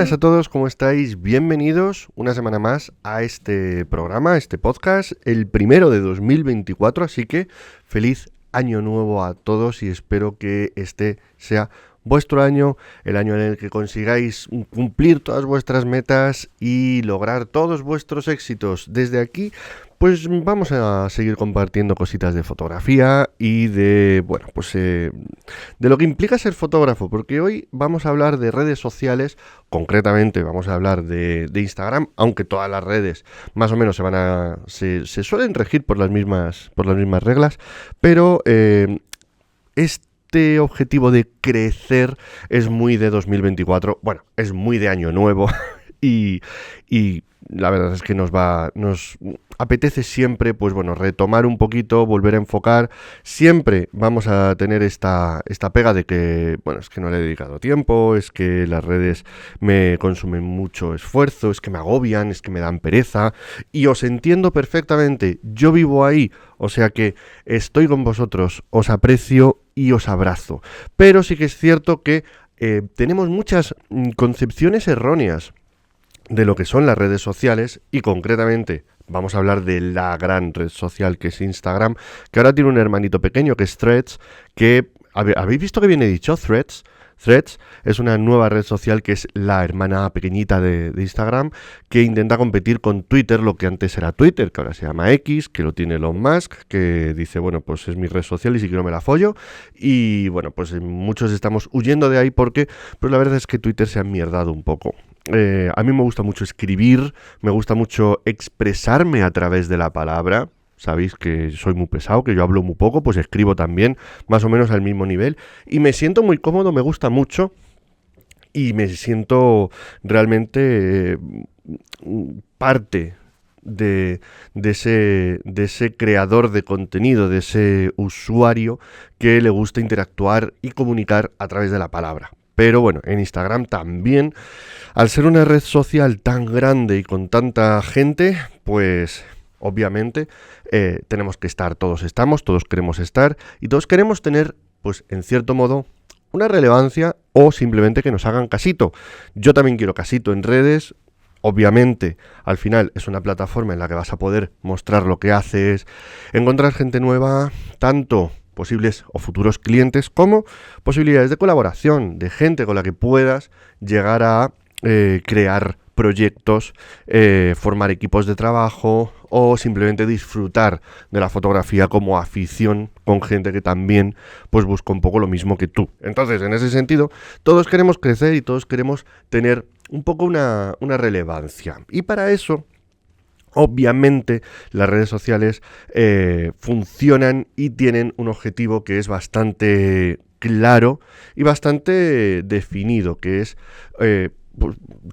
buenas a todos, ¿cómo estáis? Bienvenidos una semana más a este programa, este podcast, el primero de 2024, así que feliz año nuevo a todos y espero que este sea vuestro año, el año en el que consigáis cumplir todas vuestras metas y lograr todos vuestros éxitos. Desde aquí, pues vamos a seguir compartiendo cositas de fotografía y de, de lo que implica ser fotógrafo, porque hoy vamos a hablar de redes sociales, concretamente vamos a hablar de Instagram, aunque todas las redes más o menos se suelen regir por las mismas reglas, pero este objetivo de crecer es muy de 2024, bueno, es muy de año nuevo y la verdad es que nos apetece siempre, pues bueno, retomar un poquito, volver a enfocar. Siempre vamos a tener esta pega de que, bueno, es que no le he dedicado tiempo, es que las redes me consumen mucho esfuerzo, es que me agobian, es que me dan pereza, y os entiendo perfectamente, yo vivo ahí, o sea que estoy con vosotros, os aprecio y os abrazo. Pero sí que es cierto que tenemos muchas concepciones erróneas de lo que son las redes sociales y concretamente vamos a hablar de la gran red social que es Instagram, que ahora tiene un hermanito pequeño que es Threads, que ¿habéis visto que viene dicho Threads? Threads es una nueva red social que es la hermana pequeñita de Instagram, que intenta competir con Twitter, lo que antes era Twitter, que ahora se llama X, que lo tiene Elon Musk, que dice, bueno, pues es mi red social y si quiero me la follo. Y bueno, pues muchos estamos huyendo de ahí porque pues la verdad es que Twitter se ha enmierdado un poco. A mí me gusta mucho escribir, me gusta mucho expresarme a través de la palabra. Sabéis que soy muy pesado, que yo hablo muy poco, pues escribo también, más o menos al mismo nivel. Y me siento muy cómodo, me gusta mucho y me siento realmente parte de ese creador de contenido, de ese usuario que le gusta interactuar y comunicar a través de la palabra. Pero bueno, en Instagram también, al ser una red social tan grande y con tanta gente, pues obviamente tenemos que estar, todos queremos estar y todos queremos tener, pues en cierto modo, una relevancia o simplemente que nos hagan casito. Yo también quiero casito en redes. Obviamente, al final es una plataforma en la que vas a poder mostrar lo que haces, encontrar gente nueva, tanto posibles o futuros clientes como posibilidades de colaboración, de gente con la que puedas llegar a crear proyectos, formar equipos de trabajo o simplemente disfrutar de la fotografía como afición con gente que también pues busca un poco lo mismo que tú. Entonces, en ese sentido, todos queremos crecer y todos queremos tener un poco una relevancia. Y para eso, obviamente, las redes sociales funcionan y tienen un objetivo que es bastante claro y bastante definido, que es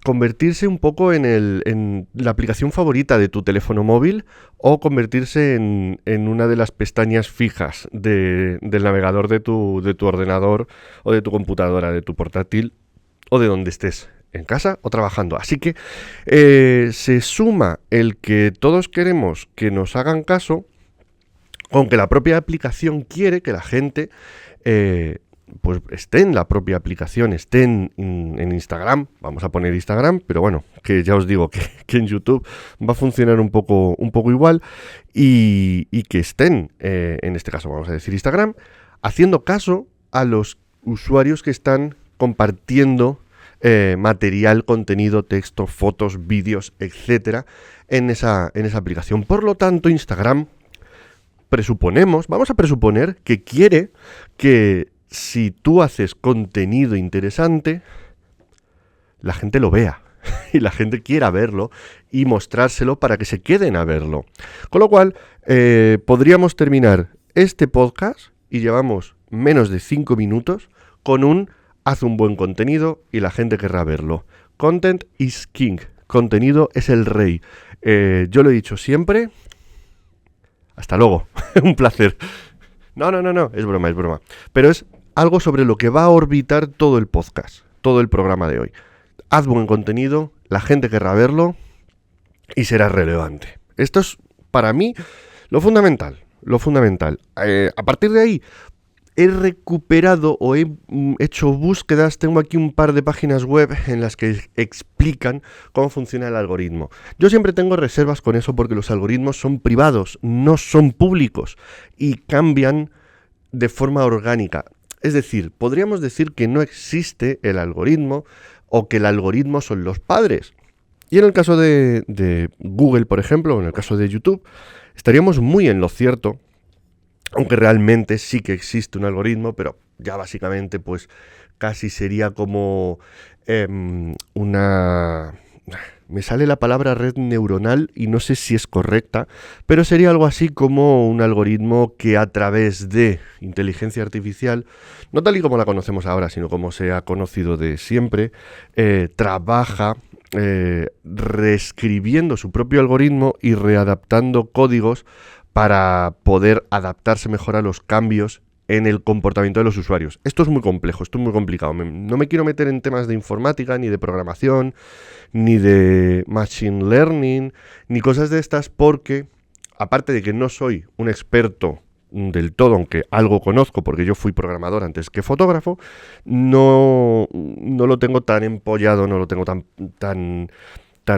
convertirse un poco en la aplicación favorita de tu teléfono móvil o convertirse en una de las pestañas fijas del navegador de tu ordenador o de tu computadora, de tu portátil o de donde estés, en casa o trabajando. Así que se suma el que todos queremos que nos hagan caso, aunque la propia aplicación quiere que la gente pues esté en la propia aplicación, esté en Instagram, vamos a poner Instagram, pero bueno, que ya os digo que en YouTube va a funcionar un poco igual y que estén, en este caso vamos a decir Instagram, haciendo caso a los usuarios que están compartiendo material, contenido, texto, fotos, vídeos, etcétera, en esa aplicación. Por lo tanto, Instagram vamos a presuponer que quiere que si tú haces contenido interesante, la gente lo vea y la gente quiera verlo y mostrárselo para que se queden a verlo. Con lo cual, podríamos terminar este podcast y llevamos menos de 5 minutos con haz un buen contenido y la gente querrá verlo. Content is king. Contenido es el rey. Yo lo he dicho siempre. Hasta luego. Un placer. No. Es broma. Pero es algo sobre lo que va a orbitar todo el podcast, todo el programa de hoy. Haz buen contenido, la gente querrá verlo y será relevante. Esto es, para mí, lo fundamental. A partir de ahí, he recuperado o he hecho búsquedas, tengo aquí un par de páginas web en las que explican cómo funciona el algoritmo. Yo siempre tengo reservas con eso porque los algoritmos son privados, no son públicos y cambian de forma orgánica. Es decir, podríamos decir que no existe el algoritmo o que el algoritmo son los padres. Y en el caso de Google, por ejemplo, o en el caso de YouTube, estaríamos muy en lo cierto, aunque realmente sí que existe un algoritmo, pero ya básicamente pues casi sería como una... Me sale la palabra red neuronal y no sé si es correcta, pero sería algo así como un algoritmo que a través de inteligencia artificial, no tal y como la conocemos ahora, sino como se ha conocido de siempre, trabaja reescribiendo su propio algoritmo y readaptando códigos para poder adaptarse mejor a los cambios en el comportamiento de los usuarios. Esto es muy complejo, esto es muy complicado. No me quiero meter en temas de informática, ni de programación, ni de machine learning, ni cosas de estas, porque, aparte de que no soy un experto del todo, aunque algo conozco, porque yo fui programador antes que fotógrafo, no lo tengo tan empollado, no lo tengo tan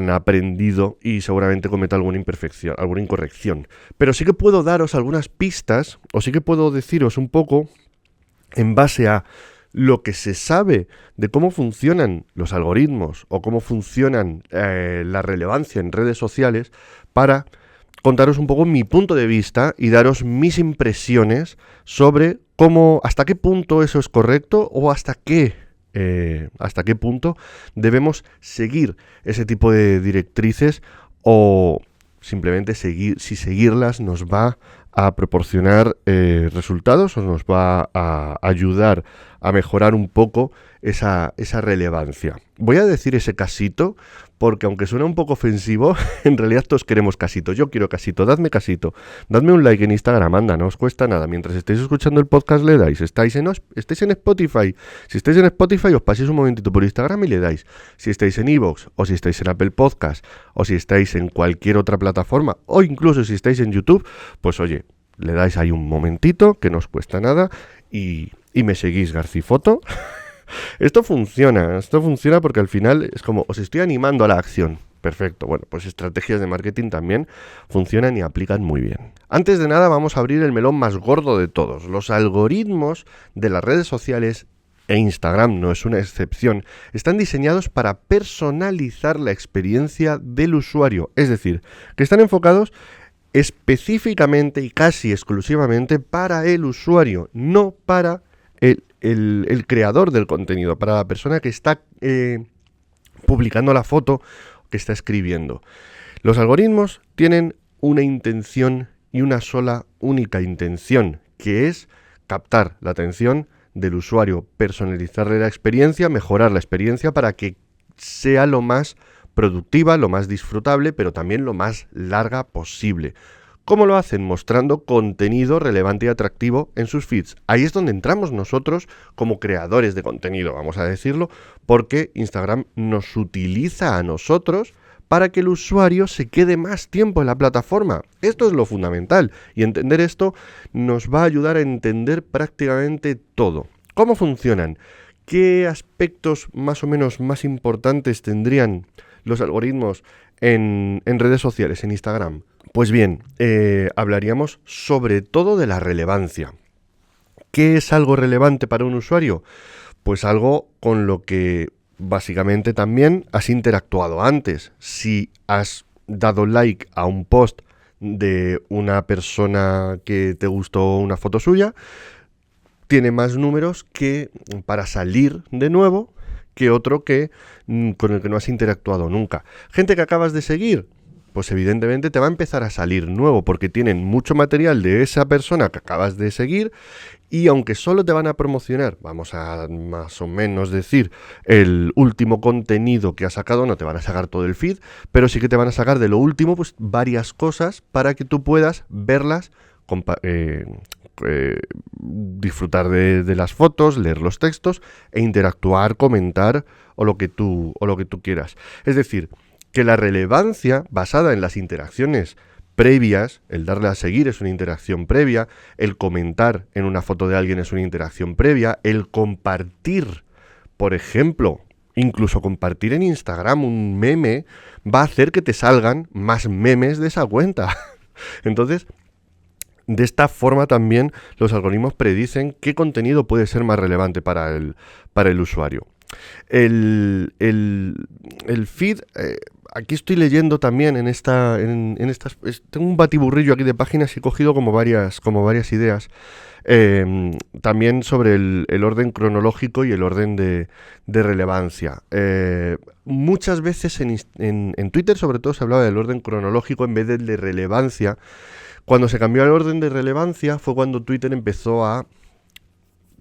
aprendido y seguramente cometa alguna imperfección, alguna incorrección. Pero sí que puedo daros algunas pistas, o sí que puedo deciros un poco, en base a lo que se sabe de cómo funcionan los algoritmos o cómo funcionan la relevancia en redes sociales, para contaros un poco mi punto de vista y daros mis impresiones sobre cómo, hasta qué punto eso es correcto o hasta qué punto debemos seguir ese tipo de directrices, o simplemente si seguirlas nos va a proporcionar resultados o nos va a ayudar a mejorar un poco esa relevancia. Voy a decir ese casito porque, aunque suena un poco ofensivo, en realidad todos queremos casito. Yo quiero casito, dadme casito. Dadme un like en Instagram, anda, no os cuesta nada. Mientras estéis escuchando el podcast le dais. Estéis en Spotify. Si estáis en Spotify, os paséis un momentito por Instagram y le dais. Si estáis en iVoox, o si estáis en Apple Podcast, o si estáis en cualquier otra plataforma, o incluso si estáis en YouTube, pues oye, le dais ahí un momentito, que no os cuesta nada, y me seguís, Garcifoto. Esto funciona porque al final es como, os estoy animando a la acción. Perfecto, bueno, pues estrategias de marketing también funcionan y aplican muy bien. Antes de nada, vamos a abrir el melón más gordo de todos. Los algoritmos de las redes sociales, e Instagram no es una excepción, están diseñados para personalizar la experiencia del usuario. Es decir, que están enfocados específicamente y casi exclusivamente para el usuario, no para el creador del contenido, para la persona que está publicando la foto, que está escribiendo. Los algoritmos tienen una intención y una sola única intención, que es captar la atención del usuario, personalizarle la experiencia, mejorar la experiencia para que sea lo más productiva, lo más disfrutable, pero también lo más larga posible. ¿Cómo lo hacen? Mostrando contenido relevante y atractivo en sus feeds. Ahí es donde entramos nosotros como creadores de contenido, vamos a decirlo, porque Instagram nos utiliza a nosotros para que el usuario se quede más tiempo en la plataforma. Esto es lo fundamental, y entender esto nos va a ayudar a entender prácticamente todo. ¿Cómo funcionan? ¿Qué aspectos más o menos más importantes tendrían los algoritmos en redes sociales, en Instagram? Pues bien, hablaríamos sobre todo de la relevancia. ¿Qué es algo relevante para un usuario? Pues algo con lo que básicamente también has interactuado antes. Si has dado like a un post de una persona que te gustó una foto suya, tiene más números que para salir de nuevo que otro con el que no has interactuado nunca. Gente que acabas de seguir, pues evidentemente te va a empezar a salir nuevo porque tienen mucho material de esa persona que acabas de seguir, y aunque solo te van a promocionar, vamos a más o menos decir, el último contenido que ha sacado, no te van a sacar todo el feed, pero sí que te van a sacar de lo último pues varias cosas para que tú puedas verlas, disfrutar de las fotos, leer los textos e interactuar, comentar o lo que tú quieras. Es decir, que la relevancia basada en las interacciones previas, el darle a seguir es una interacción previa, el comentar en una foto de alguien es una interacción previa, el compartir, por ejemplo, incluso compartir en Instagram un meme va a hacer que te salgan más memes de esa cuenta. Entonces, de esta forma también los algoritmos predicen qué contenido puede ser más relevante para el usuario. El feed, aquí estoy leyendo también tengo un batiburrillo aquí de páginas y he cogido como varias ideas. También sobre el orden cronológico y el orden de relevancia. Muchas veces en Twitter sobre todo se hablaba del orden cronológico en vez del de relevancia. Cuando se cambió al orden de relevancia fue cuando Twitter empezó a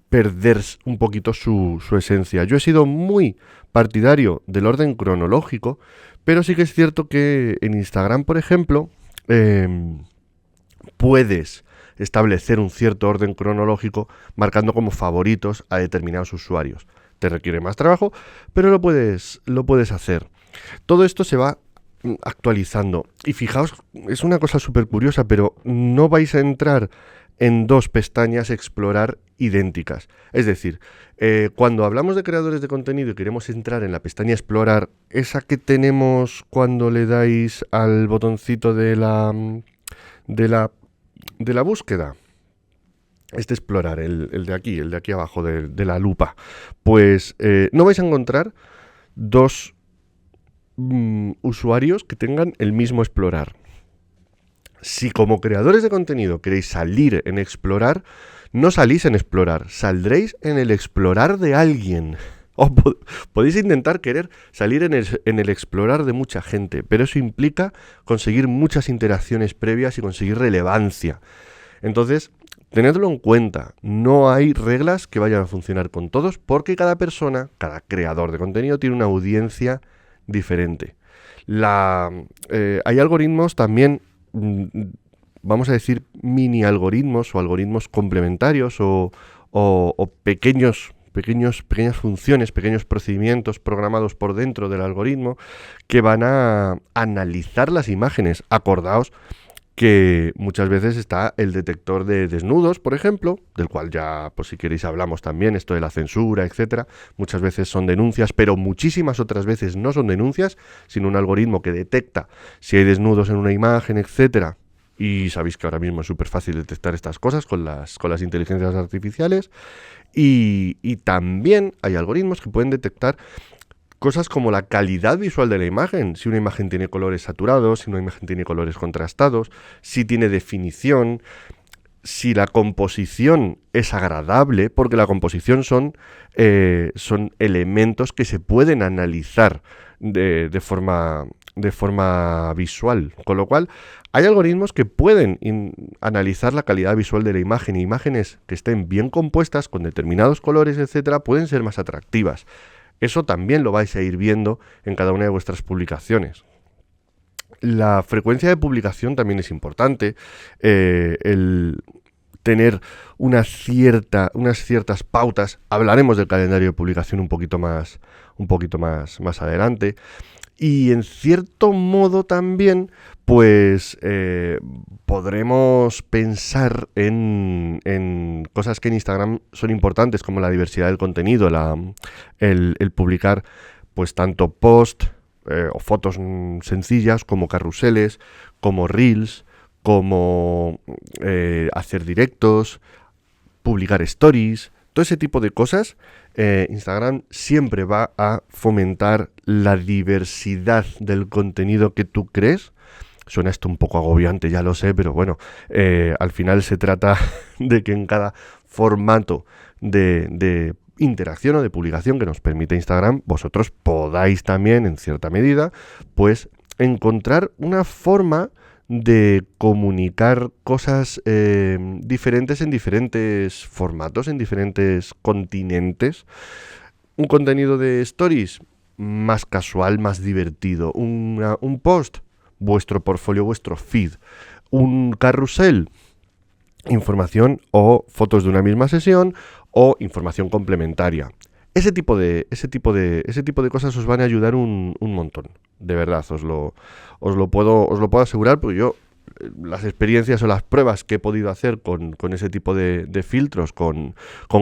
perder un poquito su esencia. Yo he sido muy partidario del orden cronológico, pero sí que es cierto que en Instagram, por ejemplo, puedes establecer un cierto orden cronológico marcando como favoritos a determinados usuarios. Te requiere más trabajo, pero lo puedes hacer. Todo esto se va actualizando. Y fijaos, es una cosa súper curiosa, pero no vais a entrar en dos pestañas explorar idénticas. Es decir, cuando hablamos de creadores de contenido y queremos entrar en la pestaña explorar, esa que tenemos cuando le dais al botoncito de la búsqueda, explorar, el de aquí abajo de la lupa, pues no vais a encontrar dos usuarios que tengan el mismo explorar. Si como creadores de contenido queréis salir en explorar, no salís en explorar, saldréis en el explorar de alguien. O podéis intentar querer salir en el explorar de mucha gente, pero eso implica conseguir muchas interacciones previas y conseguir relevancia. Entonces, tenedlo en cuenta, no hay reglas que vayan a funcionar con todos, porque cada persona, cada creador de contenido tiene una audiencia diferente. Hay algoritmos también, vamos a decir, mini algoritmos o algoritmos complementarios o pequeñas funciones, pequeños procedimientos programados por dentro del algoritmo que van a analizar las imágenes. Acordaos que muchas veces está el detector de desnudos, por ejemplo, del cual ya, pues si queréis hablamos también, esto de la censura, etcétera. Muchas veces son denuncias, pero muchísimas otras veces no son denuncias, sino un algoritmo que detecta si hay desnudos en una imagen, etcétera. Y sabéis que ahora mismo es súper fácil detectar estas cosas con las inteligencias artificiales. Y también hay algoritmos que pueden detectar cosas como la calidad visual de la imagen, si una imagen tiene colores saturados, si una imagen tiene colores contrastados, si tiene definición, si la composición es agradable, porque la composición son elementos que se pueden analizar de forma visual, con lo cual hay algoritmos que pueden analizar la calidad visual de la imagen, y imágenes que estén bien compuestas con determinados colores, etcétera, pueden ser más atractivas. Eso también lo vais a ir viendo en cada una de vuestras publicaciones. La frecuencia de publicación también es importante. El tener unas ciertas pautas. Hablaremos del calendario de publicación un poquito más adelante. Y en cierto modo también, pues podremos pensar en cosas que en Instagram son importantes, como la diversidad del contenido, el publicar pues tanto post o fotos sencillas, como carruseles, como reels, como hacer directos, publicar stories, todo ese tipo de cosas. Instagram siempre va a fomentar la diversidad del contenido que tú crees. Suena esto un poco agobiante, ya lo sé, pero bueno, al final se trata de que en cada formato de interacción o de publicación que nos permite Instagram, vosotros podáis también, en cierta medida, pues encontrar una forma de comunicar cosas diferentes en diferentes formatos, en diferentes continentes. Un contenido de stories más casual, más divertido. Un post, vuestro portfolio, vuestro feed. Un carrusel, información o fotos de una misma sesión o información complementaria. Ese tipo de cosas os van a ayudar un montón. De verdad, os lo puedo asegurar, porque yo las experiencias o las pruebas que he podido hacer con ese tipo de filtros, con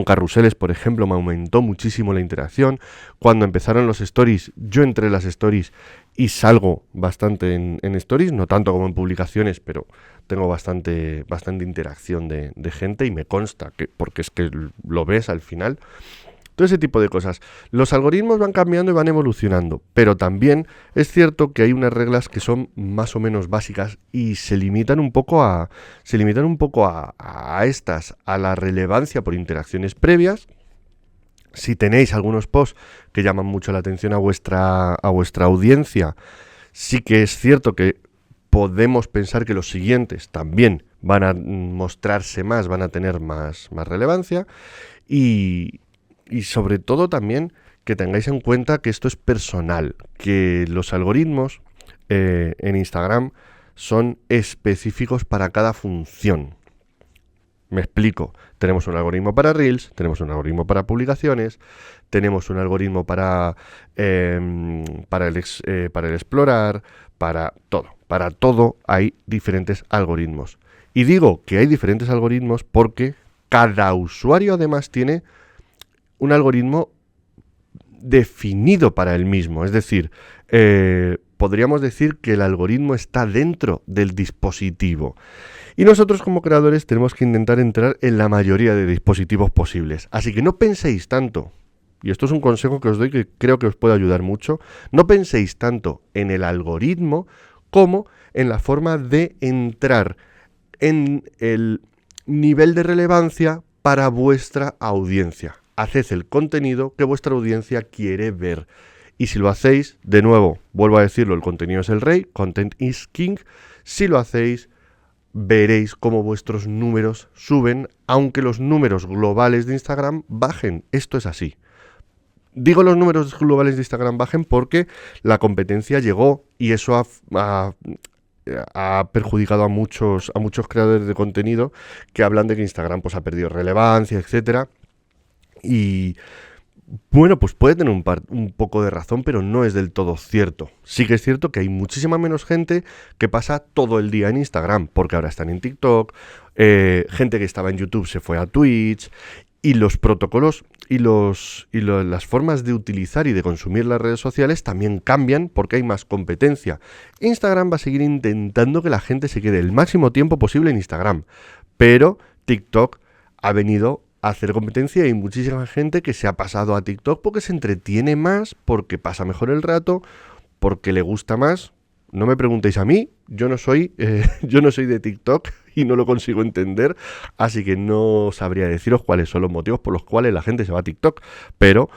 carruseles, por ejemplo, me aumentó muchísimo la interacción. Cuando empezaron los stories, yo entré en las stories y salgo bastante en stories, no tanto como en publicaciones, pero tengo bastante interacción de gente y me consta, porque es que lo ves al final. Todo ese tipo de cosas. Los algoritmos van cambiando y van evolucionando, pero también es cierto que hay unas reglas que son más o menos básicas y se limitan un poco a la relevancia por interacciones previas. Si tenéis algunos posts que llaman mucho la atención a vuestra audiencia, sí que es cierto que podemos pensar que los siguientes también van a mostrarse más, van a tener más relevancia y sobre todo también que tengáis en cuenta que esto es personal, que los algoritmos en Instagram son específicos para cada función. Me explico. Tenemos un algoritmo para Reels, tenemos un algoritmo para publicaciones, tenemos un algoritmo para el explorar, para todo. Para todo hay diferentes algoritmos. Y digo que hay diferentes algoritmos porque cada usuario además tiene un algoritmo definido para él mismo. Es decir, podríamos decir que el algoritmo está dentro del dispositivo. Y nosotros como creadores tenemos que intentar entrar en la mayoría de dispositivos posibles. Así que no penséis tanto, y esto es un consejo que os doy que creo que os puede ayudar mucho, no penséis tanto en el algoritmo como en la forma de entrar en el nivel de relevancia para vuestra audiencia. Haced el contenido que vuestra audiencia quiere ver. Y si lo hacéis, de nuevo, vuelvo a decirlo, el contenido es el rey, content is king. Si lo hacéis, veréis cómo vuestros números suben, aunque los números globales de Instagram bajen. Esto es así. Digo los números globales de Instagram bajen porque la competencia llegó y eso ha perjudicado a muchos creadores de contenido que hablan de que Instagram pues ha perdido relevancia, etcétera. Y bueno, pues puede tener un poco de razón, pero no es del todo cierto. Sí que es cierto que hay muchísima menos gente que pasa todo el día en Instagram, porque ahora están en TikTok, gente que estaba en YouTube se fue a Twitch, y los protocolos y las formas de utilizar y de consumir las redes sociales también cambian porque hay más competencia. Instagram va a seguir intentando que la gente se quede el máximo tiempo posible en Instagram, pero TikTok ha venido a hacer competencia y hay muchísima gente que se ha pasado a TikTok porque se entretiene más, porque pasa mejor el rato, porque le gusta más. No me preguntéis a mí, yo no soy de TikTok y no lo consigo entender, así que no sabría deciros cuáles son los motivos por los cuales la gente se va a TikTok, pero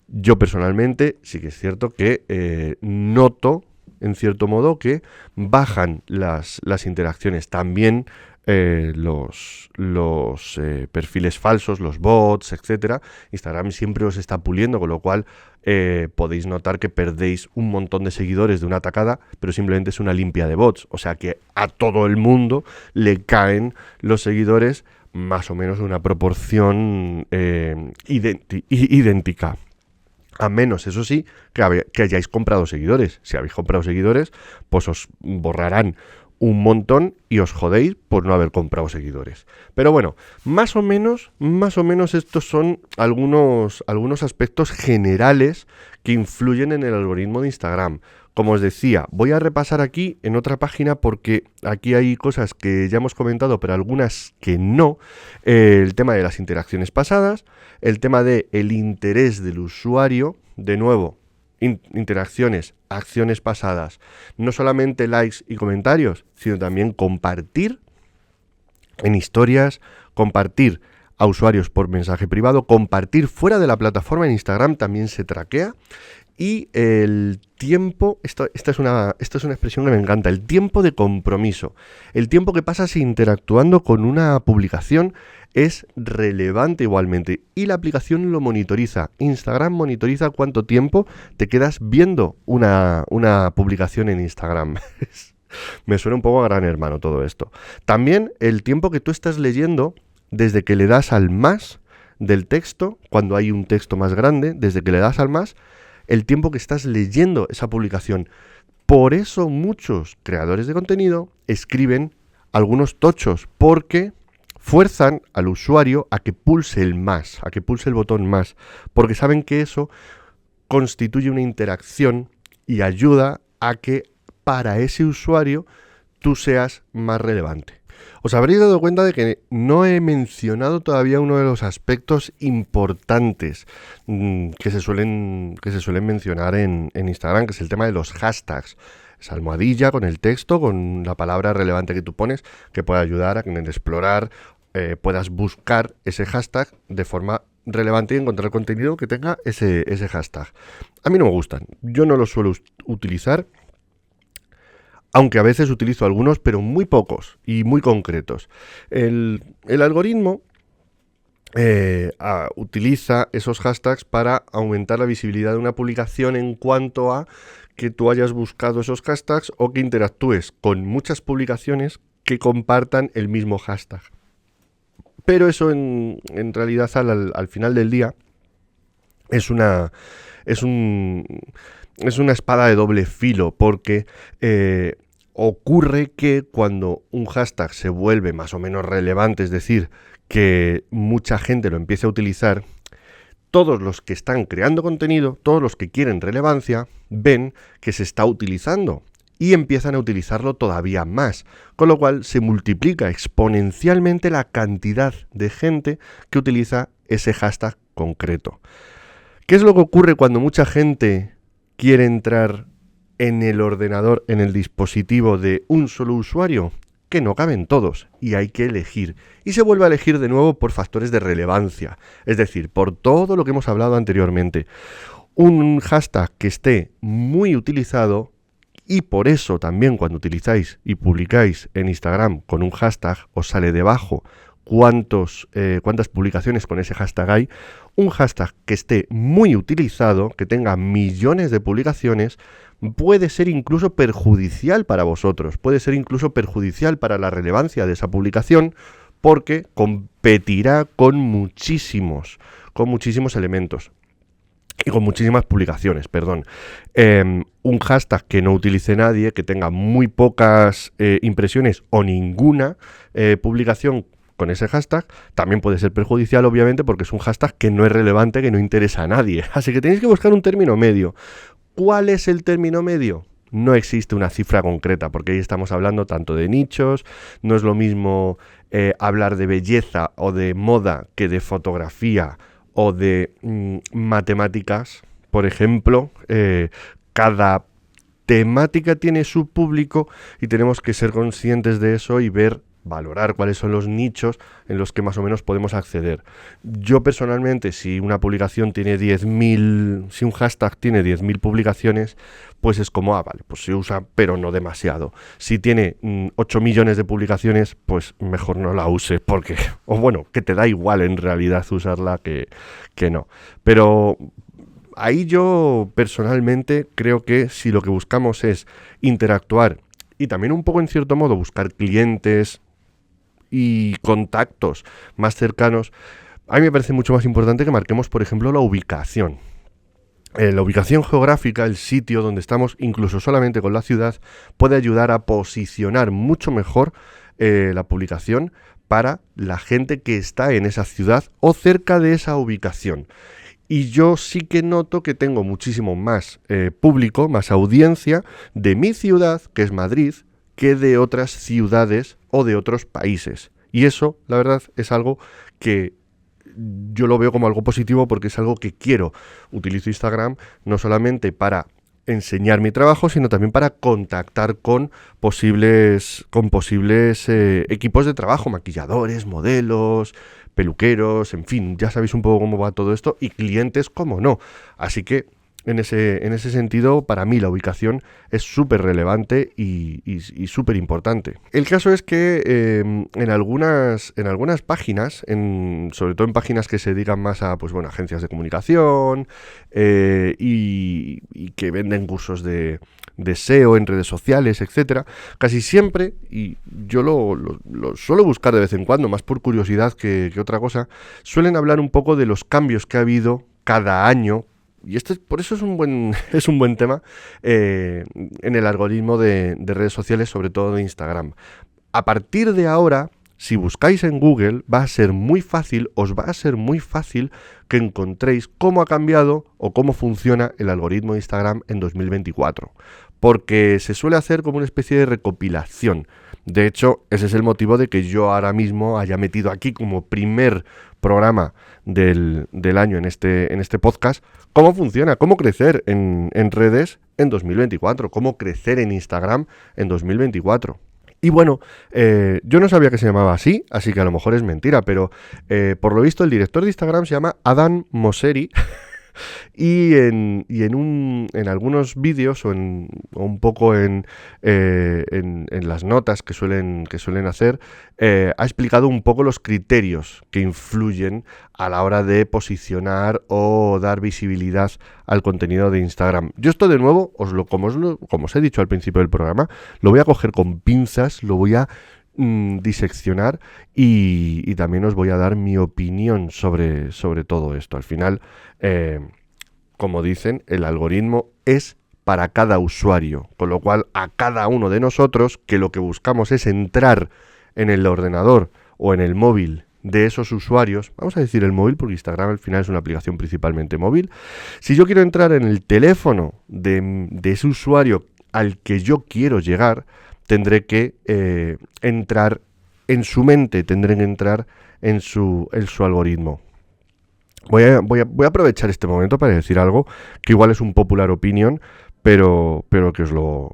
yo personalmente sí que es cierto que noto, en cierto modo, que bajan las interacciones. También los perfiles falsos, los bots, etcétera. Instagram siempre os está puliendo, con lo cual podéis notar que perdéis un montón de seguidores de una tacada, pero simplemente es una limpia de bots. O sea que a todo el mundo le caen los seguidores más o menos de una proporción idéntica. A menos, eso sí, que hayáis comprado seguidores. Si habéis comprado seguidores, pues os borrarán un montón y os jodéis por no haber comprado seguidores. Pero bueno, más o menos estos son algunos aspectos generales que influyen en el algoritmo de Instagram. Como os decía, voy a repasar aquí en otra página porque aquí hay cosas que ya hemos comentado, pero algunas que no. El tema de las interacciones pasadas, el tema de el interés del usuario, de nuevo, interacciones, acciones pasadas, no solamente likes y comentarios, sino también compartir en historias, compartir a usuarios por mensaje privado, compartir fuera de la plataforma en Instagram también se traquea. Y el tiempo, esta es una expresión que me encanta, el tiempo de compromiso, el tiempo que pasas interactuando con una publicación es relevante igualmente y la aplicación lo monitoriza. Instagram monitoriza cuánto tiempo te quedas viendo una publicación en Instagram. Me suena un poco a Gran Hermano todo esto. También el tiempo que tú estás leyendo desde que le das al más del texto, cuando hay un texto más grande, desde que le das al más, el tiempo que estás leyendo esa publicación. Por eso muchos creadores de contenido escriben algunos tochos, porque fuerzan al usuario a que pulse el más, a que pulse el botón más, porque saben que eso constituye una interacción y ayuda a que para ese usuario tú seas más relevante. Os habréis dado cuenta de que no he mencionado todavía uno de los aspectos importantes que se suelen mencionar en Instagram, que es el tema de los hashtags. Esa almohadilla con el texto, con la palabra relevante que tú pones, que puede ayudar a que en el explorar puedas buscar ese hashtag de forma relevante y encontrar contenido que tenga ese hashtag. A mí no me gustan, yo no los suelo utilizar, aunque a veces utilizo algunos, pero muy pocos y muy concretos. El algoritmo utiliza esos hashtags para aumentar la visibilidad de una publicación en cuanto a que tú hayas buscado esos hashtags o que interactúes con muchas publicaciones que compartan el mismo hashtag. Pero eso en realidad al final del día es una espada de doble filo, porque ocurre que cuando un hashtag se vuelve más o menos relevante, es decir, que mucha gente lo empiece a utilizar, todos los que están creando contenido, todos los que quieren relevancia, ven que se está utilizando y empiezan a utilizarlo todavía más, con lo cual se multiplica exponencialmente la cantidad de gente que utiliza ese hashtag concreto. ¿Qué es lo que ocurre cuando mucha gente quiere entrar en el ordenador, en el dispositivo de un solo usuario? Que no caben todos y hay que elegir. Y se vuelve a elegir de nuevo por factores de relevancia, es decir, por todo lo que hemos hablado anteriormente. Un hashtag que esté muy utilizado, y por eso también cuando utilizáis y publicáis en Instagram con un hashtag os sale debajo cuántas publicaciones con ese hashtag hay. Un hashtag que esté muy utilizado, que tenga millones de publicaciones, puede ser incluso perjudicial para vosotros, puede ser incluso perjudicial para la relevancia de esa publicación, porque competirá con muchísimos elementos. Y con muchísimas publicaciones, perdón. Un hashtag que no utilice nadie, que tenga muy pocas impresiones o ninguna publicación con ese hashtag, también puede ser perjudicial, obviamente, porque es un hashtag que no es relevante, que no interesa a nadie. Así que tenéis que buscar un término medio. ¿Cuál es el término medio? No existe una cifra concreta, porque ahí estamos hablando tanto de nichos, no es lo mismo hablar de belleza o de moda que de fotografía o de matemáticas, por ejemplo. Cada temática tiene su público y tenemos que ser conscientes de eso y valorar cuáles son los nichos en los que más o menos podemos acceder. Yo personalmente, si una publicación tiene 10.000, si un hashtag tiene 10.000 publicaciones, pues es como, vale, pues se usa, pero no demasiado. Si tiene 8 millones de publicaciones, pues mejor no la use, porque, o bueno, que te da igual en realidad usarla que no. Pero ahí yo personalmente creo que si lo que buscamos es interactuar y también un poco en cierto modo buscar clientes y contactos más cercanos, a mí me parece mucho más importante que marquemos, por ejemplo, la ubicación. La ubicación geográfica, el sitio donde estamos, incluso solamente con la ciudad, puede ayudar a posicionar mucho mejor la publicación para la gente que está en esa ciudad o cerca de esa ubicación. Y yo sí que noto que tengo muchísimo más público, más audiencia de mi ciudad, que es Madrid, que de otras ciudades o de otros países. Y eso, la verdad, es algo que yo lo veo como algo positivo, porque es algo que quiero. Utilizo Instagram no solamente para enseñar mi trabajo, sino también para contactar con posibles equipos de trabajo, maquilladores, modelos, peluqueros, en fin, ya sabéis un poco cómo va todo esto, y clientes, cómo no. Así que en ese sentido, para mí la ubicación es súper relevante y súper importante. El caso es que en algunas páginas, sobre todo en páginas que se dedican más a agencias de comunicación y que venden cursos de SEO en redes sociales, etcétera, casi siempre, y yo lo suelo buscar de vez en cuando, más por curiosidad que otra cosa, suelen hablar un poco de los cambios que ha habido cada año. Y por eso es un buen tema en el algoritmo de redes sociales, sobre todo de Instagram. a partir de ahora, si buscáis en Google, os va a ser muy fácil que encontréis cómo ha cambiado o cómo funciona el algoritmo de Instagram en 2024. Porque se suele hacer como una especie de recopilación. De hecho, ese es el motivo de que yo ahora mismo haya metido aquí como primer programa del año en este podcast, cómo funciona, cómo crecer en redes en 2024, cómo crecer en Instagram en 2024. Y bueno, yo no sabía que se llamaba así que a lo mejor es mentira, pero por lo visto el director de Instagram se llama Adam Mosseri. Y en algunos vídeos o un poco en las notas que suelen hacer, ha explicado un poco los criterios que influyen a la hora de posicionar o dar visibilidad al contenido de Instagram. Yo esto de nuevo, como os he dicho al principio del programa, lo voy a coger con pinzas, lo voy a diseccionar y también os voy a dar mi opinión sobre todo esto. Al final, como dicen, el algoritmo es para cada usuario, con lo cual a cada uno de nosotros, que lo que buscamos es entrar en el ordenador o en el móvil de esos usuarios, vamos a decir el móvil porque Instagram al final es una aplicación principalmente móvil, si yo quiero entrar en el teléfono de ese usuario al que yo quiero llegar, tendré que entrar en su mente, tendré que entrar en su algoritmo. Voy a aprovechar este momento para decir algo que igual es un popular opinion, pero que os lo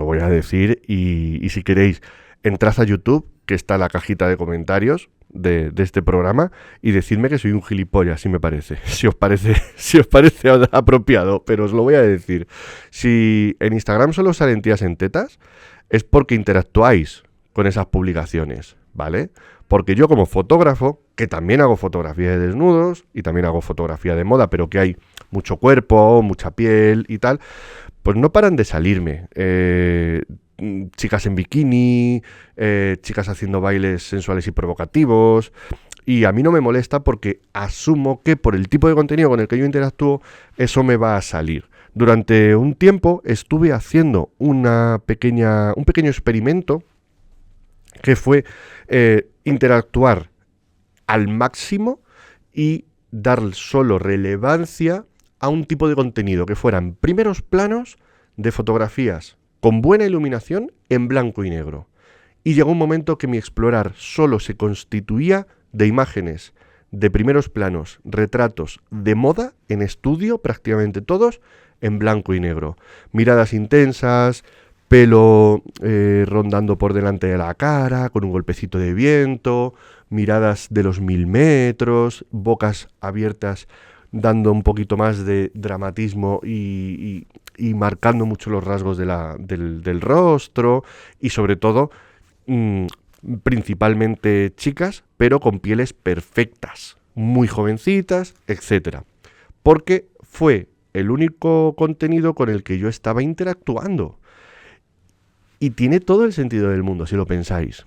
voy a decir y si queréis, entrad a YouTube, que está en la cajita de comentarios de este programa, y decidme que soy un gilipollas, si me parece. Si os parece apropiado, pero os lo voy a decir. Si en Instagram solo salen tías en tetas, es porque interactuáis con esas publicaciones, ¿vale? Porque yo como fotógrafo, que también hago fotografía de desnudos y también hago fotografía de moda, pero que hay mucho cuerpo, mucha piel y tal, pues no paran de salirme. Chicas en bikini, chicas haciendo bailes sensuales y provocativos, y a mí no me molesta porque asumo que por el tipo de contenido con el que yo interactúo, eso me va a salir. Durante un tiempo estuve haciendo un pequeño experimento que fue interactuar al máximo y dar solo relevancia a un tipo de contenido que fueran primeros planos de fotografías con buena iluminación en blanco y negro. Y llegó un momento que mi explorar solo se constituía de imágenes, de primeros planos, retratos de moda en estudio, prácticamente todos, en blanco y negro. Miradas intensas, pelo rondando por delante de la cara, con un golpecito de viento, miradas de los 1000 metros, bocas abiertas dando un poquito más de dramatismo y marcando mucho los rasgos del rostro, y sobre todo principalmente chicas, pero con pieles perfectas, muy jovencitas, etcétera. Porque fue el único contenido con el que yo estaba interactuando. Y tiene todo el sentido del mundo, si lo pensáis.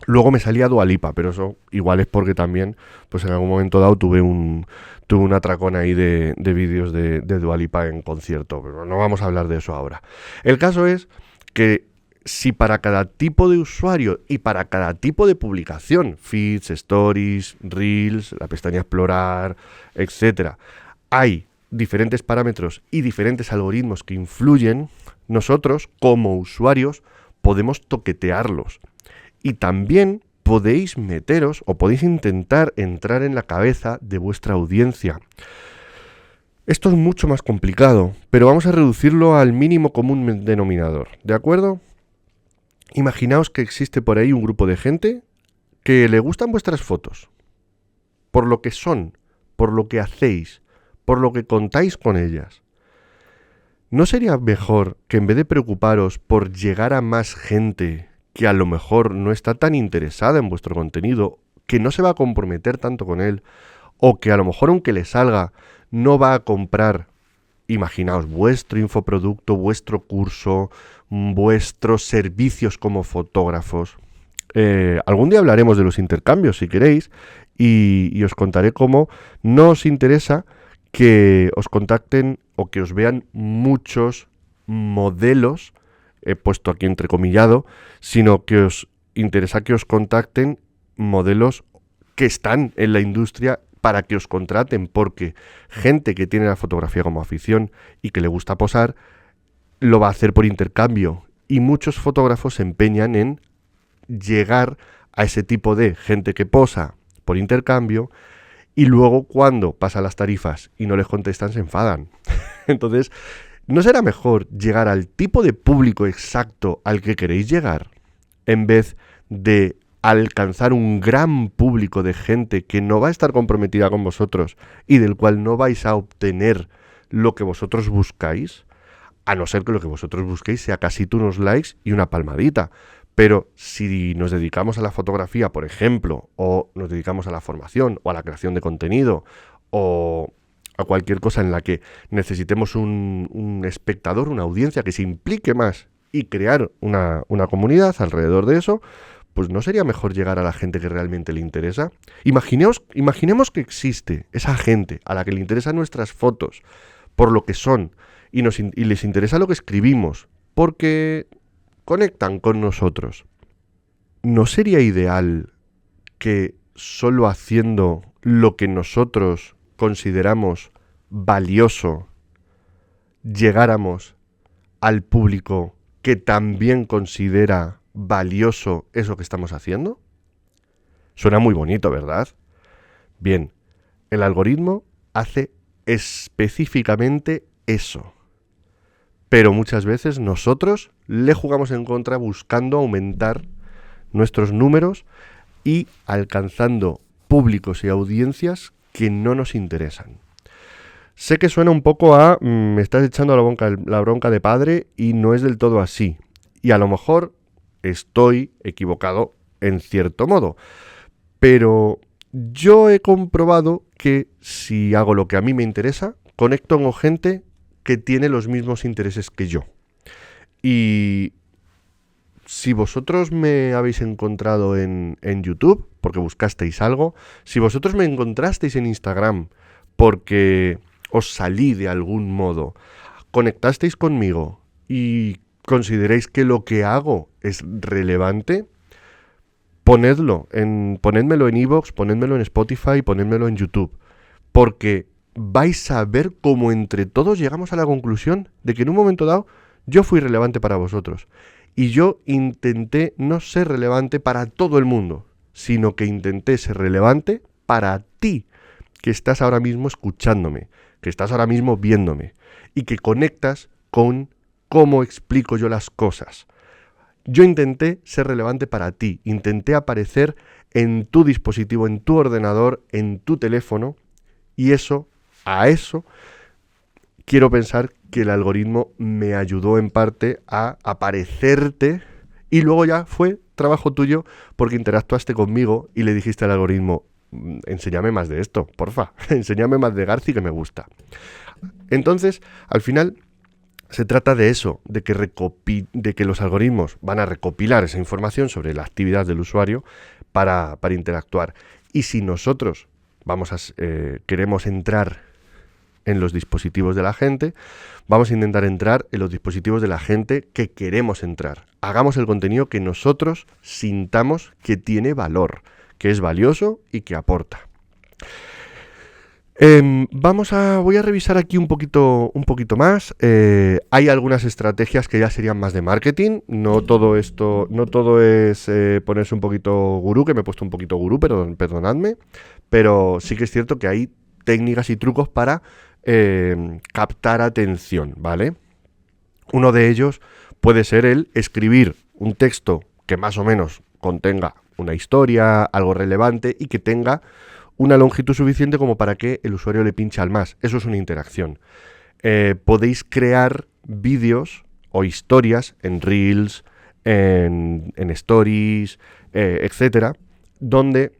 Luego me salía Dua Lipa, pero eso igual es porque también, pues en algún momento dado tuve un atracón ahí de vídeos de Dua Lipa en concierto, pero no vamos a hablar de eso ahora. El caso es que si para cada tipo de usuario y para cada tipo de publicación, feeds, stories, reels, la pestaña explorar, etcétera, hay diferentes parámetros y diferentes algoritmos que influyen, nosotros como usuarios podemos toquetearlos. Y también podéis meteros o podéis intentar entrar en la cabeza de vuestra audiencia. Esto es mucho más complicado, pero vamos a reducirlo al mínimo común denominador, ¿de acuerdo? Imaginaos que existe por ahí un grupo de gente que le gustan vuestras fotos, por lo que son, por lo que hacéis, por lo que contáis con ellas. ¿No sería mejor que en vez de preocuparos por llegar a más gente que a lo mejor no está tan interesada en vuestro contenido, que no se va a comprometer tanto con él, o que a lo mejor aunque le salga no va a comprar, imaginaos, vuestro infoproducto, vuestro curso, vuestros servicios como fotógrafos? Algún día hablaremos de los intercambios si queréis y os contaré cómo no os interesa que os contacten o que os vean muchos modelos he puesto aquí entrecomillado, sino que os interesa que os contacten modelos que están en la industria para que os contraten, porque gente que tiene la fotografía como afición y que le gusta posar, lo va a hacer por intercambio. Y muchos fotógrafos se empeñan en llegar a ese tipo de gente que posa por intercambio y luego cuando pasan las tarifas y no les contestan se enfadan. Entonces, ¿no será mejor llegar al tipo de público exacto al que queréis llegar en vez de alcanzar un gran público de gente que no va a estar comprometida con vosotros y del cual no vais a obtener lo que vosotros buscáis? A no ser que lo que vosotros busquéis sea casi unos likes y una palmadita. Pero si nos dedicamos a la fotografía, por ejemplo, o nos dedicamos a la formación, o a la creación de contenido, o a cualquier cosa en la que necesitemos un espectador, una audiencia que se implique más y crear una comunidad alrededor de eso, pues ¿no sería mejor llegar a la gente que realmente le interesa? Imaginemos que existe esa gente a la que le interesan nuestras fotos por lo que son, y les interesa lo que escribimos, porque conectan con nosotros. ¿No sería ideal que solo haciendo lo que nosotros consideramos valioso llegáramos al público que también considera valioso eso que estamos haciendo? Suena muy bonito, ¿verdad? Bien, el algoritmo hace específicamente eso. Pero muchas veces nosotros le jugamos en contra buscando aumentar nuestros números y alcanzando públicos y audiencias que no nos interesan. Sé que suena un poco a me estás echando la bronca de padre y no es del todo así. Y a lo mejor estoy equivocado en cierto modo. Pero yo he comprobado que si hago lo que a mí me interesa, conecto con gente que tiene los mismos intereses que yo. Y si vosotros me habéis encontrado en YouTube porque buscasteis algo, si vosotros me encontrasteis en Instagram porque os salí de algún modo, conectasteis conmigo y consideréis que lo que hago es relevante, ponedmelo en iVoox, ponedmelo en Spotify, ponedmelo en YouTube, porque vais a ver cómo entre todos llegamos a la conclusión de que en un momento dado yo fui relevante para vosotros. Y yo intenté no ser relevante para todo el mundo, sino que intenté ser relevante para ti, que estás ahora mismo escuchándome, que estás ahora mismo viéndome, y que conectas con cómo explico yo las cosas. Yo intenté ser relevante para ti, intenté aparecer en tu dispositivo, en tu ordenador, en tu teléfono, y a eso quiero pensar que el algoritmo me ayudó en parte a aparecerte y luego ya fue trabajo tuyo porque interactuaste conmigo y le dijiste al algoritmo, enséñame más de esto, porfa, enséñame más de Garci que me gusta. Entonces, al final se trata de eso, de que los algoritmos van a recopilar esa información sobre la actividad del usuario para interactuar. Y si nosotros queremos entrar en los dispositivos de la gente, vamos a intentar entrar en los dispositivos de la gente que queremos entrar. Hagamos el contenido que nosotros sintamos que tiene valor, que es valioso y que aporta. Voy a revisar aquí un poquito más. Hay algunas estrategias que ya serían más de marketing. No todo es ponerse un poquito gurú, que me he puesto un poquito gurú, perdonadme. Pero sí que es cierto que hay técnicas y trucos para captar atención, ¿vale? Uno de ellos puede ser el escribir un texto que más o menos contenga una historia, algo relevante y que tenga una longitud suficiente como para que el usuario le pinche al más. Eso es una interacción. Podéis crear vídeos o historias en Reels, en Stories, etcétera, donde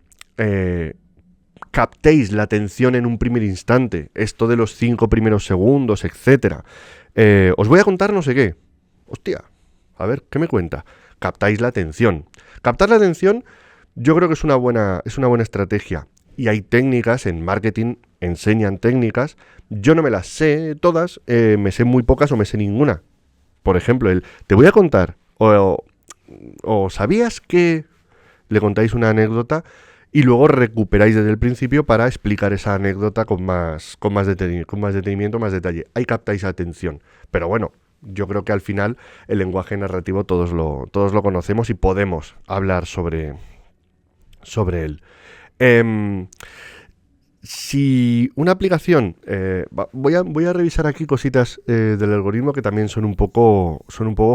captéis la atención en un primer instante, esto de los 5 primeros segundos, etcétera. Os voy a contar no sé qué. Hostia, a ver, ¿qué me cuenta? Captáis la atención. Captar la atención yo creo que es una buena estrategia. Y hay técnicas, en marketing enseñan técnicas. Yo no me las sé todas, me sé muy pocas o me sé ninguna. Por ejemplo, te voy a contar, o ¿sabías que? Le contáis una anécdota y luego recuperáis desde el principio para explicar esa anécdota con más detenimiento, más detalle. Ahí captáis atención. Pero bueno, yo creo que al final el lenguaje narrativo todos lo conocemos y podemos hablar sobre él. Si una aplicación, voy a revisar aquí cositas del algoritmo que también son un poco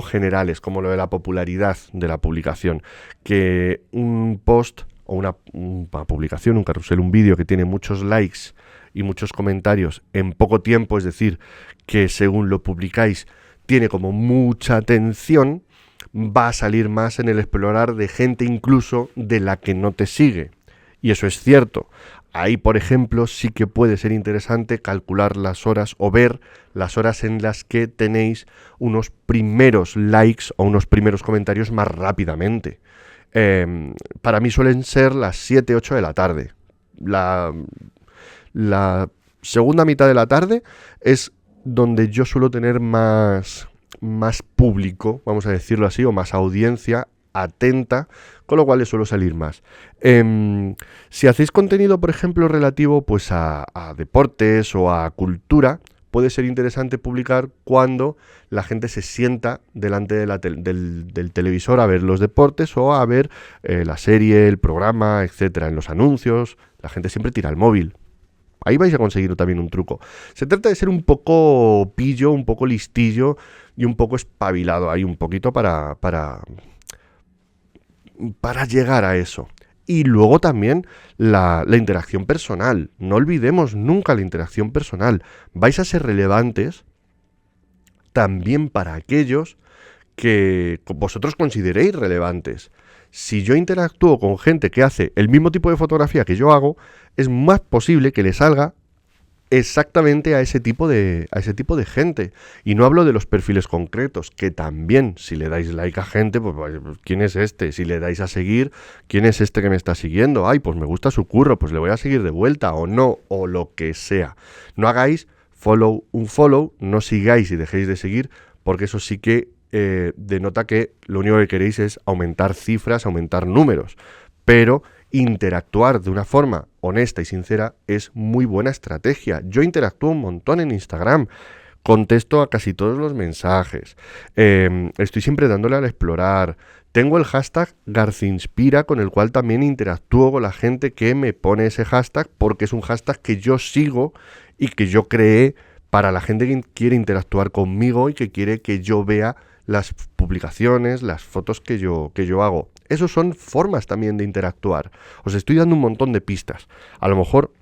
generales, como lo de la popularidad de la publicación. Que un post o una publicación, un carrusel, un vídeo que tiene muchos likes y muchos comentarios en poco tiempo, es decir, que según lo publicáis tiene como mucha atención, va a salir más en el explorar de gente incluso de la que no te sigue. Y eso es cierto. Ahí, por ejemplo, sí que puede ser interesante calcular las horas o ver las horas en las que tenéis unos primeros likes o unos primeros comentarios más rápidamente. Para mí suelen ser las 7, 8 de la tarde. La segunda mitad de la tarde es donde yo suelo tener más público, vamos a decirlo así, o más audiencia atenta, con lo cual le suelo salir más. Si hacéis contenido, por ejemplo, relativo pues a deportes o a cultura, puede ser interesante publicar cuando la gente se sienta delante de del televisor a ver los deportes o a ver la serie, el programa, etcétera. En los anuncios, la gente siempre tira el móvil. Ahí vais a conseguir también un truco. Se trata de ser un poco pillo, un poco listillo y un poco espabilado ahí un poquito para llegar a eso. Y luego también la interacción personal. No olvidemos nunca la interacción personal. Vais a ser relevantes también para aquellos que vosotros consideréis relevantes. Si yo interactúo con gente que hace el mismo tipo de fotografía que yo hago, es más posible que le salga exactamente a ese tipo de gente. Y no hablo de los perfiles concretos, que también, si le dais like a gente, pues ¿quién es este? Si le dais a seguir, ¿quién es este que me está siguiendo? Ay, pues me gusta su curro, pues le voy a seguir de vuelta, o no, o lo que sea. No hagáis un follow, no sigáis y dejéis de seguir, porque eso sí que denota que lo único que queréis es aumentar cifras, aumentar números. Pero interactuar de una forma honesta y sincera es muy buena estrategia. Yo interactúo un montón en Instagram, contesto a casi todos los mensajes, estoy siempre dándole al explorar. Tengo el hashtag Garcinspira, con el cual también interactúo con la gente que me pone ese hashtag, porque es un hashtag que yo sigo y que yo creé para la gente que quiere interactuar conmigo y que quiere que yo vea las publicaciones, las fotos que yo hago. Esas son formas también de interactuar. Os estoy dando un montón de pistas. A lo mejor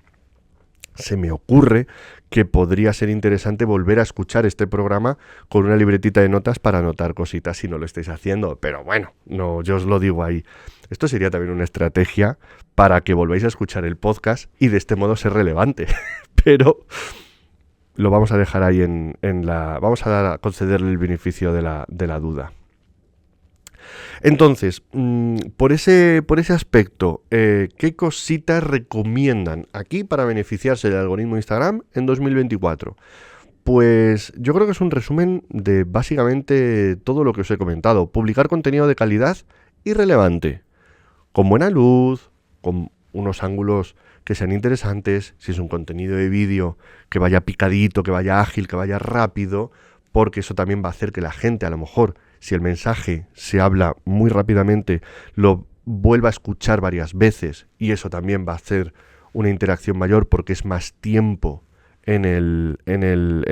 se me ocurre que podría ser interesante volver a escuchar este programa con una libretita de notas para anotar cositas si no lo estáis haciendo. Pero bueno, no, yo os lo digo ahí. Esto sería también una estrategia para que volváis a escuchar el podcast y de este modo ser relevante. Pero lo vamos a dejar ahí vamos a concederle el beneficio de la duda. Entonces, por ese aspecto, ¿qué cositas recomiendan aquí para beneficiarse del algoritmo de Instagram en 2024? Pues yo creo que es un resumen de básicamente todo lo que os he comentado. Publicar contenido de calidad y relevante, con buena luz, con unos ángulos que sean interesantes, si es un contenido de vídeo que vaya picadito, que vaya ágil, que vaya rápido, porque eso también va a hacer que la gente, a lo mejor, si el mensaje se habla muy rápidamente, lo vuelva a escuchar varias veces, y eso también va a hacer una interacción mayor porque es más tiempo en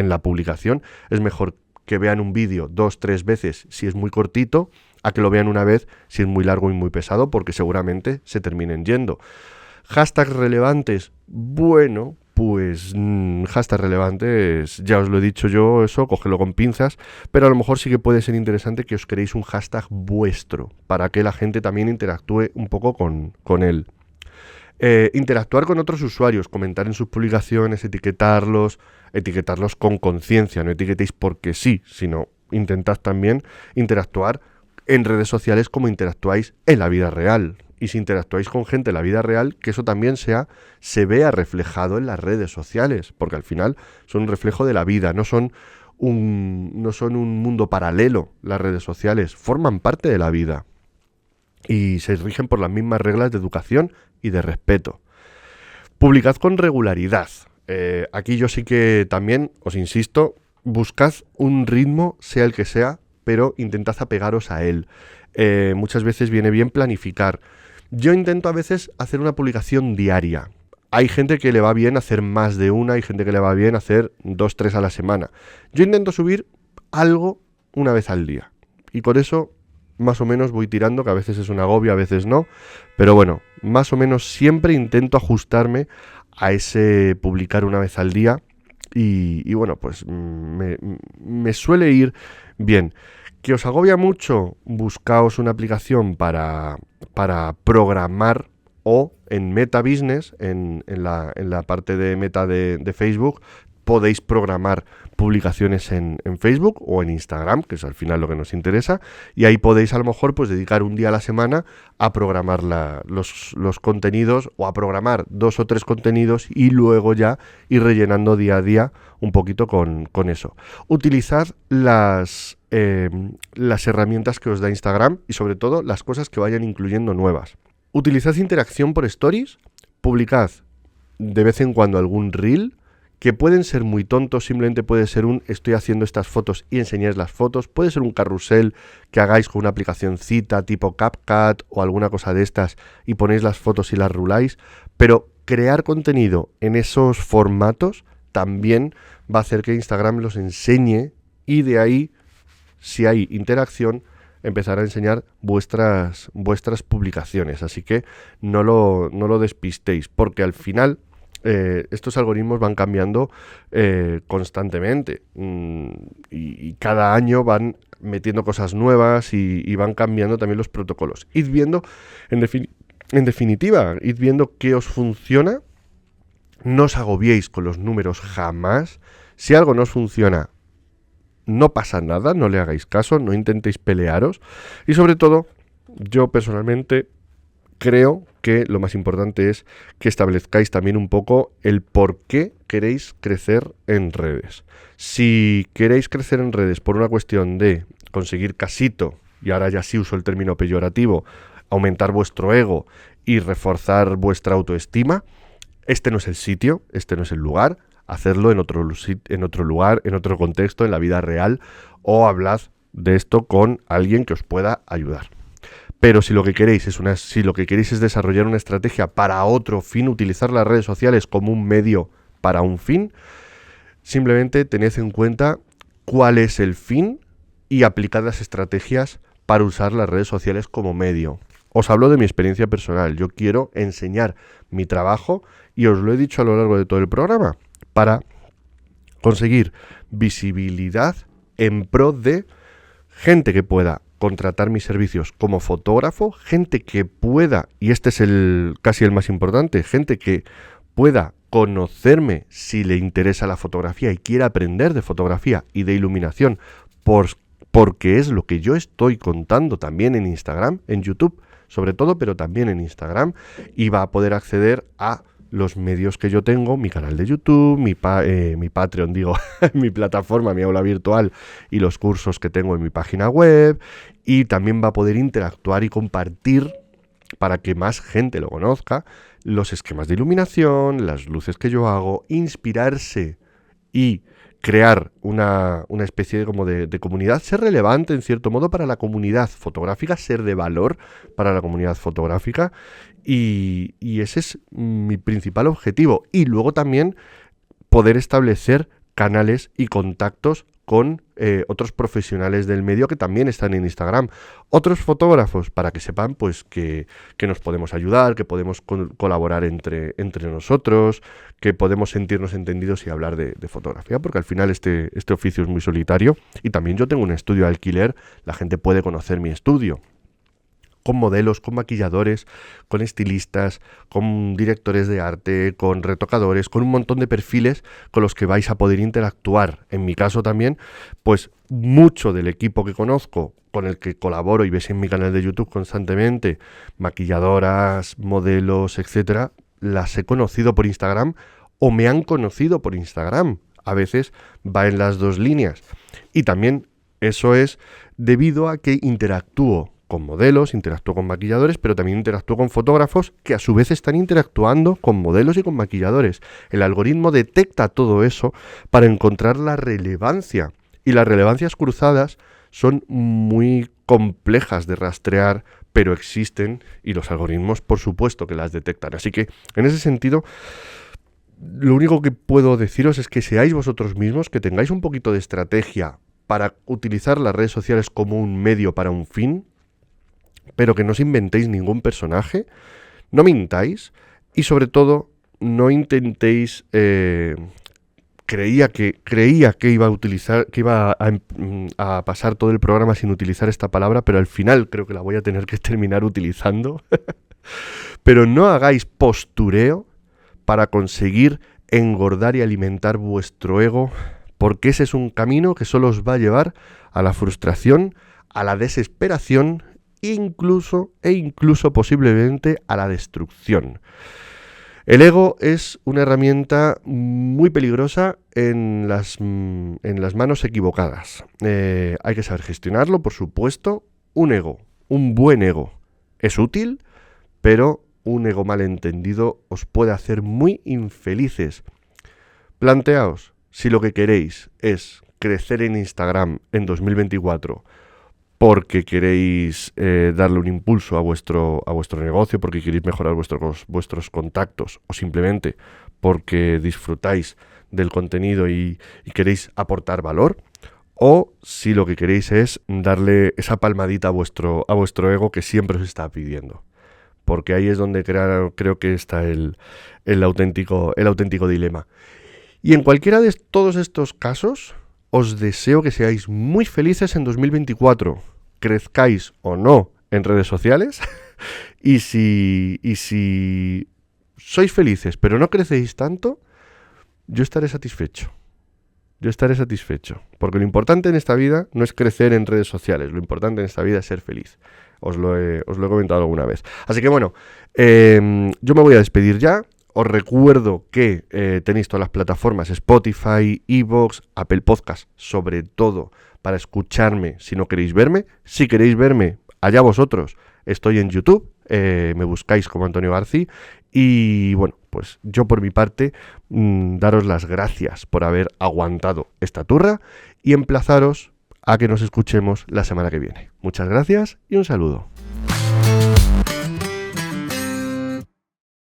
la publicación. Es mejor que vean un vídeo 2-3 veces si es muy cortito, a que lo vean una vez si es muy largo y muy pesado, porque seguramente se terminen yendo. Hashtags relevantes, bueno, pues hashtags relevantes, ya os lo he dicho yo, eso, cógelo con pinzas, pero a lo mejor sí que puede ser interesante que os creéis un hashtag vuestro, para que la gente también interactúe un poco con él. Interactuar con otros usuarios, comentar en sus publicaciones, etiquetarlos con conciencia, no etiquetéis porque sí, sino intentad también interactuar en redes sociales como interactuáis en la vida real. Y si interactuáis con gente en la vida real, que eso también se vea reflejado en las redes sociales, porque al final son un reflejo de la vida, no son no son un mundo paralelo. Las redes sociales forman parte de la vida y se rigen por las mismas reglas de educación y de respeto. Publicad con regularidad. Aquí yo sí que también os insisto, buscad un ritmo, sea el que sea, pero intentad apegaros a él. Muchas veces viene bien planificar. Yo intento a veces hacer una publicación diaria. Hay gente que le va bien hacer más de una, hay gente que le va bien hacer 2, 3 a la semana. Yo intento subir algo una vez al día. Y con eso más o menos voy tirando, que a veces es un agobio, a veces no. Pero bueno, más o menos siempre intento ajustarme a ese publicar una vez al día. Y bueno, pues me suele ir bien. ¿Que os agobia mucho? Buscaos una aplicación para programar, o en Meta Business, en la parte de Meta de Facebook, podéis programar publicaciones en Facebook o en Instagram, que es al final lo que nos interesa, y ahí podéis a lo mejor pues dedicar un día a la semana a programar los contenidos, o a programar 2 o 3 contenidos y luego ya ir rellenando día a día un poquito con eso. Utilizad las herramientas que os da Instagram y sobre todo las cosas que vayan incluyendo nuevas. Utilizad interacción por stories, publicad de vez en cuando algún reel, que pueden ser muy tontos, simplemente puede ser estoy haciendo estas fotos y enseñáis las fotos, puede ser un carrusel que hagáis con una aplicacioncita tipo CapCut o alguna cosa de estas y ponéis las fotos y las ruláis, pero crear contenido en esos formatos también va a hacer que Instagram los enseñe y de ahí, si hay interacción, empezar a enseñar vuestras publicaciones. Así que no lo despistéis, porque al final estos algoritmos van cambiando constantemente y cada año van metiendo cosas nuevas y van cambiando también los protocolos. Id viendo, en definitiva, id viendo qué os funciona. No os agobiéis con los números jamás. Si algo no os funciona, no pasa nada, no le hagáis caso, no intentéis pelearos. Y sobre todo, yo personalmente creo que lo más importante es que establezcáis también un poco el por qué queréis crecer en redes. Si queréis crecer en redes por una cuestión de conseguir casito, y ahora ya sí uso el término peyorativo, aumentar vuestro ego y reforzar vuestra autoestima, este no es el sitio, este no es el lugar. Hacerlo en otro lugar, en otro contexto, en la vida real, o hablad de esto con alguien que os pueda ayudar. Pero si lo que queréis es desarrollar una estrategia para otro fin, utilizar las redes sociales como un medio para un fin, simplemente tened en cuenta cuál es el fin y aplicad las estrategias para usar las redes sociales como medio. Os hablo de mi experiencia personal. Yo quiero enseñar mi trabajo y os lo he dicho a lo largo de todo el programa, para conseguir visibilidad en pro de gente que pueda contratar mis servicios como fotógrafo, gente que pueda, y este es casi el más importante, gente que pueda conocerme si le interesa la fotografía y quiera aprender de fotografía y de iluminación, porque es lo que yo estoy contando también en Instagram, en YouTube sobre todo, pero también en Instagram, y va a poder acceder a los medios que yo tengo, mi canal de YouTube, mi Patreon, mi plataforma, mi aula virtual y los cursos que tengo en mi página web, y también va a poder interactuar y compartir para que más gente lo conozca, los esquemas de iluminación, las luces que yo hago, inspirarse y crear una especie de comunidad, ser relevante en cierto modo para la comunidad fotográfica, ser de valor para la comunidad fotográfica, y ese es mi principal objetivo. Y luego también poder establecer canales y contactos con otros profesionales del medio que también están en Instagram, otros fotógrafos, para que sepan pues que nos podemos ayudar, que podemos colaborar entre nosotros, que podemos sentirnos entendidos y hablar de fotografía, porque al final este oficio es muy solitario. Y también yo tengo un estudio de alquiler, la gente puede conocer mi estudio, con modelos, con maquilladores, con estilistas, con directores de arte, con retocadores, con un montón de perfiles con los que vais a poder interactuar. En mi caso también, pues mucho del equipo que conozco, con el que colaboro y ves en mi canal de YouTube constantemente, maquilladoras, modelos, etcétera, las he conocido por Instagram o me han conocido por Instagram. a veces va en las dos líneas. Y también eso es debido a que interactúo con modelos, interactúo con maquilladores, pero también interactúo con fotógrafos que a su vez están interactuando con modelos y con maquilladores. El algoritmo detecta todo eso para encontrar la relevancia. Y las relevancias cruzadas son muy complejas de rastrear, pero existen y los algoritmos, por supuesto, que las detectan. Así que, en ese sentido, lo único que puedo deciros es que seáis vosotros mismos, que tengáis un poquito de estrategia para utilizar las redes sociales como un medio para un fin, pero que no os inventéis ningún personaje, no mintáis y sobre todo no intentéis... Creía que iba a utilizar, que iba a pasar todo el programa sin utilizar esta palabra, pero al final creo que la voy a tener que terminar utilizando. Pero no hagáis postureo para conseguir engordar y alimentar vuestro ego, porque ese es un camino que solo os va a llevar a la frustración, a la desesperación e incluso posiblemente a la destrucción. El ego es una herramienta muy peligrosa en las manos equivocadas. Hay que saber gestionarlo, por supuesto. Un buen ego, es útil, pero un ego malentendido os puede hacer muy infelices. Planteaos, si lo que queréis es crecer en Instagram en 2024 porque queréis darle un impulso a vuestro negocio, porque queréis mejorar vuestros contactos, o simplemente porque disfrutáis del contenido y queréis aportar valor, o si lo que queréis es darle esa palmadita a vuestro ego que siempre os está pidiendo. Porque ahí es donde creo que está el auténtico dilema. Y en cualquiera de todos estos casos, os deseo que seáis muy felices en 2024, crezcáis o no en redes sociales, y si sois felices pero no crecéis tanto, yo estaré satisfecho, porque lo importante en esta vida no es crecer en redes sociales, lo importante en esta vida es ser feliz. Os lo he comentado alguna vez. Así que bueno, yo me voy a despedir ya. Os recuerdo que tenéis todas las plataformas, Spotify, iVoox, Apple Podcast, sobre todo para escucharme si no queréis verme. Si queréis verme, allá vosotros. Estoy en YouTube, me buscáis como Antonio García. Y bueno, pues yo por mi parte, daros las gracias por haber aguantado esta turra y emplazaros a que nos escuchemos la semana que viene. Muchas gracias y un saludo.